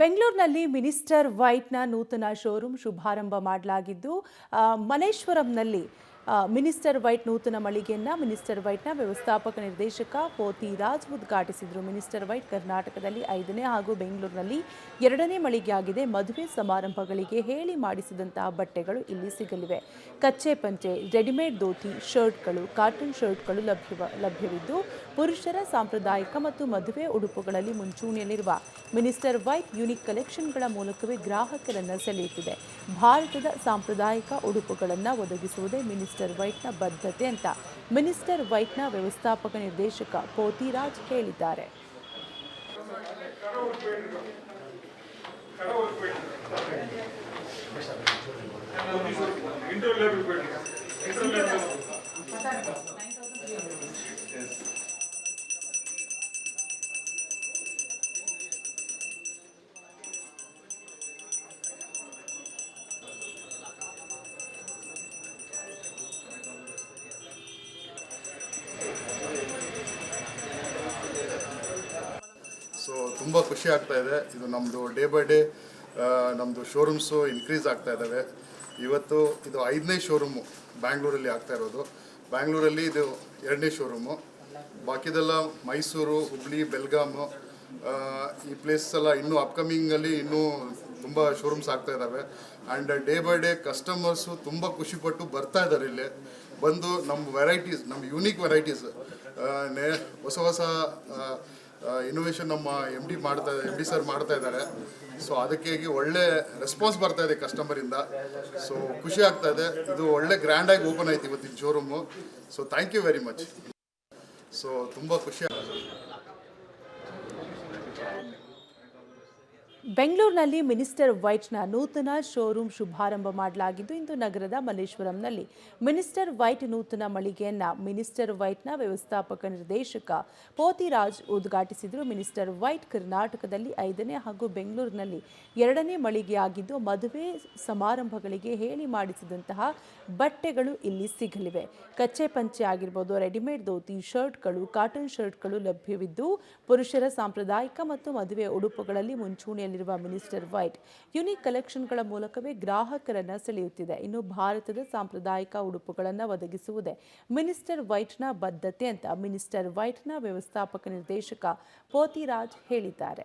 ಬೆಂಗಳೂರಿನಲ್ಲಿ ಮಿನಿಸ್ಟರ್ ವೈಟ್ನ ನೂತನ ಶೋರೂಮ್ ಶುಭಾರಂಭ ಮಾಡಲಾಗಿದ್ದು ಮನೇಶ್ವರಂನಲ್ಲಿ ಮಿನಿಸ್ಟರ್ ವೈಟ್ ನೂತನ ಮಳಿಗೆಯನ್ನು ಮಿನಿಸ್ಟರ್ ವೈಟ್ನ ವ್ಯವಸ್ಥಾಪಕ ನಿರ್ದೇಶಕ ಪೋತಿ ರಾಜ್ ಉದ್ಘಾಟಿಸಿದರು. ಮಿನಿಸ್ಟರ್ ವೈಟ್ ಕರ್ನಾಟಕದಲ್ಲಿ 5ನೇ ಹಾಗೂ ಬೆಂಗಳೂರಿನಲ್ಲಿ 2ನೇ ಮಳಿಗೆಯಾಗಿದೆ. ಮದುವೆ ಸಮಾರಂಭಗಳಿಗೆ ಹೇಳಿ ಮಾಡಿಸಿದಂತಹ ಬಟ್ಟೆಗಳು ಇಲ್ಲಿ ಸಿಗಲಿವೆ. ಕಚ್ಚೆ ಪಂಚೆ, ರೆಡಿಮೇಡ್ ಧೋತಿ, ಶರ್ಟ್ಗಳು, ಕಾಟನ್ ಶರ್ಟ್ಗಳು ಲಭ್ಯವಿದ್ದು ಪುರುಷರ ಸಾಂಪ್ರದಾಯಿಕ ಮತ್ತು ಮದುವೆ ಉಡುಪುಗಳಲ್ಲಿ ಮುಂಚೂಣಿಯಲ್ಲಿರುವ ಮಿನಿಸ್ಟರ್ ವೈಟ್ ಯುನಿಕ್ ಕಲೆಕ್ಷನ್ಗಳ ಮೂಲಕವೇ ಗ್ರಾಹಕರನ್ನು ಸೆಳೆಯುತ್ತಿದೆ. ಭಾರತದ ಸಾಂಪ್ರದಾಯಿಕ ಉಡುಪುಗಳನ್ನು ಒದಗಿಸುವುದೇ ಮಿನಿಸ್ಟರ್ ವೈಟ್ನ ಬದ್ಧತೆ ಅಂತ ಮಿನಿಸ್ಟರ್ ವೈಟ್ನ ವ್ಯವಸ್ಥಾಪಕ ನಿರ್ದೇಶಕ ಪೋತಿ ರಾಜ್ ಹೇಳಿದ್ದಾರೆ. ಸೊ ತುಂಬ ಖುಷಿ ಆಗ್ತಾ ಇದೆ. ಇದು ನಮ್ಮದು ಡೇ ಬೈ ಡೇ ನಮ್ಮದು ಶೋರೂಮ್ಸು ಇನ್ಕ್ರೀಸ್ ಆಗ್ತಾ ಇದ್ದಾವೆ. ಇವತ್ತು ಇದು 5ನೇ ಶೋರೂಮು ಬ್ಯಾಂಗ್ಳೂರಲ್ಲಿ ಆಗ್ತಾ ಇರೋದು. ಬ್ಯಾಂಗ್ಳೂರಲ್ಲಿ ಇದು 2ನೇ ಶೋರೂಮು. ಬಾಕಿದೆಲ್ಲ ಮೈಸೂರು, ಹುಬ್ಳಿ, ಬೆಲ್ಗಾಮು ಈ ಪ್ಲೇಸ್ ಎಲ್ಲ ಇನ್ನೂ ಅಪ್ಕಮಿಂಗಲ್ಲಿ ಇನ್ನೂ ತುಂಬ ಶೋರೂಮ್ಸ್ ಆಗ್ತಾ ಇದ್ದಾವೆ. And day by day customers ತುಂಬ ಖುಷಿಪಟ್ಟು ಬರ್ತಾ ಇದ್ದಾರೆ. ಇಲ್ಲಿ ಬಂದು ನಮ್ಮ ವೆರೈಟೀಸ್, ನಮ್ಮ ಯೂನಿಕ್ ವೆರೈಟೀಸ್, ಹೊಸ ಹೊಸ ಇನೋವೇಷನ್ ನಮ್ಮ ಎಮ್ ಡಿ ಸರ್ ಮಾಡ್ತಾ ಇದ್ದಾರೆ. ಸೊ ಅದಕ್ಕೆ ಒಳ್ಳೆ ರೆಸ್ಪಾನ್ಸ್ ಬರ್ತಾ ಇದೆ ಕಸ್ಟಮರಿಂದ. ಸೊ ಖುಷಿ ಆಗ್ತಾ ಇದೆ. ಇದು ಒಳ್ಳೆ ಗ್ರ್ಯಾಂಡಾಗಿ ಓಪನ್ ಆಯ್ತು ಇವತ್ತಿನ showroom. So thank you very much. So ತುಂಬ ಖುಷಿ. ಬೆಂಗಳೂರಿನಲ್ಲಿ ಮಿನಿಸ್ಟರ್ ವೈಟ್ನ ನೂತನ ಶೋರೂಮ್ ಶುಭಾರಂಭ ಮಾಡಲಾಗಿದ್ದು ಇಂದು ನಗರದ ಮಲ್ಲೇಶ್ವರಂನಲ್ಲಿ ಮಿನಿಸ್ಟರ್ ವೈಟ್ ನೂತನ ಮಳಿಗೆಯನ್ನು ಮಿನಿಸ್ಟರ್ ವೈಟ್ನ ವ್ಯವಸ್ಥಾಪಕ ನಿರ್ದೇಶಕ ಪೋತಿ ರಾಜ್ ಉದ್ಘಾಟಿಸಿದರು. ಮಿನಿಸ್ಟರ್ ವೈಟ್ ಕರ್ನಾಟಕದಲ್ಲಿ 5ನೇ ಹಾಗೂ ಬೆಂಗಳೂರಿನಲ್ಲಿ 2ನೇ ಮಳಿಗೆಯಾಗಿದ್ದು ಮದುವೆ ಸಮಾರಂಭಗಳಿಗೆ ಹೇಳಿ ಮಾಡಿಸಿದಂತಹ ಬಟ್ಟೆಗಳು ಇಲ್ಲಿ ಸಿಗಲಿವೆ. ಕಚ್ಚೆ ಪಂಚೆ ಆಗಿರ್ಬೋದು, ರೆಡಿಮೇಡ್ ಧೋತಿ, ಶರ್ಟ್ಗಳು, ಕಾಟನ್ ಶರ್ಟ್ಗಳು ಲಭ್ಯವಿದ್ದು ಪುರುಷರ ಸಾಂಪ್ರದಾಯಿಕ ಮತ್ತು ಮದುವೆ ಉಡುಪುಗಳಲ್ಲಿ ಮುಂಚೂಣಿಯಲ್ಲಿ ಮಿನಿಸ್ಟರ್ ವೈಟ್ ಯುನಿಕ್ ಕಲೆಕ್ಷನ್ಗಳ ಮೂಲಕವೇ ಗ್ರಾಹಕರನ್ನು ಸೆಳೆಯುತ್ತಿದೆ. ಇನ್ನು ಭಾರತದ ಸಾಂಪ್ರದಾಯಿಕ ಉಡುಪುಗಳನ್ನು ಒದಗಿಸುವುದೇ ಮಿನಿಸ್ಟರ್ ವೈಟ್ನ ಬದ್ಧತೆ ಅಂತ ಮಿನಿಸ್ಟರ್ ವೈಟ್ನ ವ್ಯವಸ್ಥಾಪಕ ನಿರ್ದೇಶಕ ಪೋತಿ ರಾಜ್ ಹೇಳಿದ್ದಾರೆ.